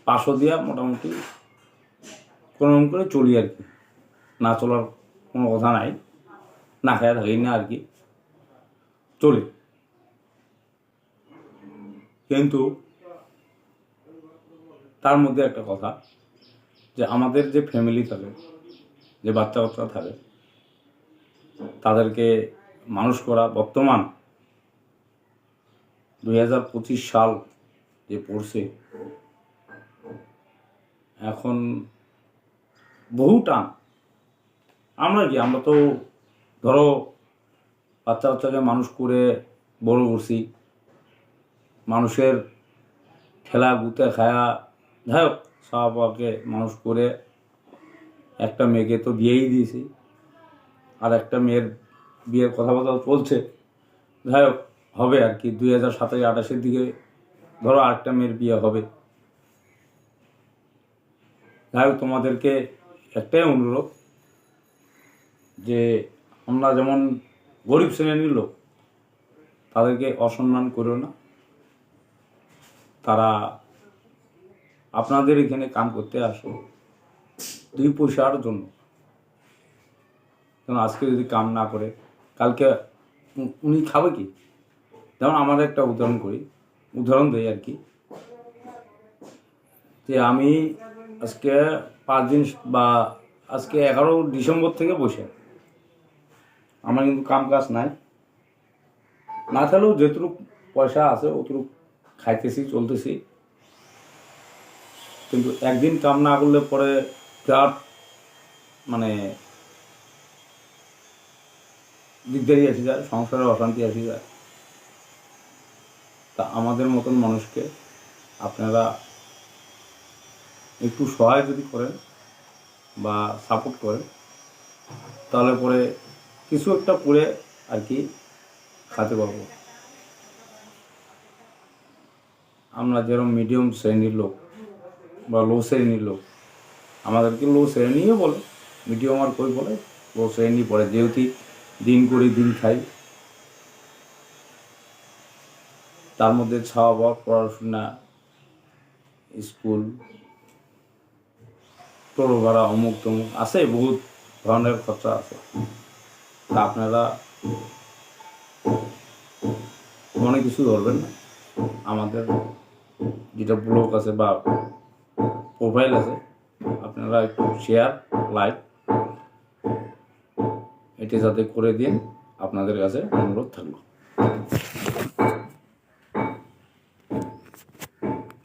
500 দিয়া মোটামুটি কোনোরকম করে চলি আর কি, না চলার কোনো কথা নাই, না খায়া থাকি না আর কি, চলি। কিন্তু তার মধ্যে একটা কথা, যে আমাদের যে ফ্যামিলি থাকে, যে বাচ্চা বাচ্চা থাকে, তাদেরকে মানুষ করা, বর্তমান 2025 সাল যে পড়ছে, এখন বহু টান। আমরা তো ধরো বাচ্চা বাচ্চাকে মানুষ করে বড় করছি, মানুষের ঠেলা গুতে খায়া, যাই হোক সবাকে মানুষ করে একটা মেয়েকে তো বিয়েই দিয়েছি, আর একটা মেয়ের বিয়ের কথাবার্তা চলছে, যাই হোক হবে আর কি 2027-28 দিকে ধরো আরেকটা মেয়ের বিয়ে হবে। যাই হোক তোমাদেরকে একটাই অনুরোধ, যে আমরা যেমন গরিব শ্রেণীর লোক, তাদেরকে অসম্মান করো না। তারা আপনাদের এখানে কাম করতে আসো 2 পয়সার জন্য, কারণ আজকে যদি কাম না করে কালকে উনি খাবে কি? যেমন আমাদের একটা উদাহরণ দেই আর কি, যে আমি আজকে 5 দিন বা আজকে 11 ডিসেম্বর থেকে বসে, আমার কিন্তু কাম কাজ নাই, না থাকলেও যেটুকু পয়সা আছে অতটুকু খাইতেছি, চলতেছি। কিন্তু একদিন কাম না করলে পরে বিরাট মানে দিকদারি আসে যায়, সংসারে অশান্তি আসে যায়। তা আমাদের মতন মানুষকে আপনারা একটু সহায় যদি করেন বা সাপোর্ট করেন, তাহলে পরে কিছু একটা করে আর কি খাতে পারবো। আমরা যেরকম মিডিয়াম শ্রেণীর লোক বা লো শ্রেণীর লোক, আমাদেরকে লো শ্রেণীও বলে, মিডিয়াম আর কই বলে, লো শ্রেণী পড়ে, যেহেতু দিন করি দিন খাই, তার মধ্যে খাওয়া, পড়াশোনা, স্কুল, টোটো ভাড়া, অমুক তমুক আছে, বহুত ধরনের খরচা আছে। তা আপনারা মনে কিছু ধরবেন না, আমাদের যেটা ব্লগ আছে বা প্রোফাইল আছে, আপনারা একটু শেয়ার, লাইক এটা যাতে করে দিন, আপনাদের কাছে অনুরোধ থাকলো।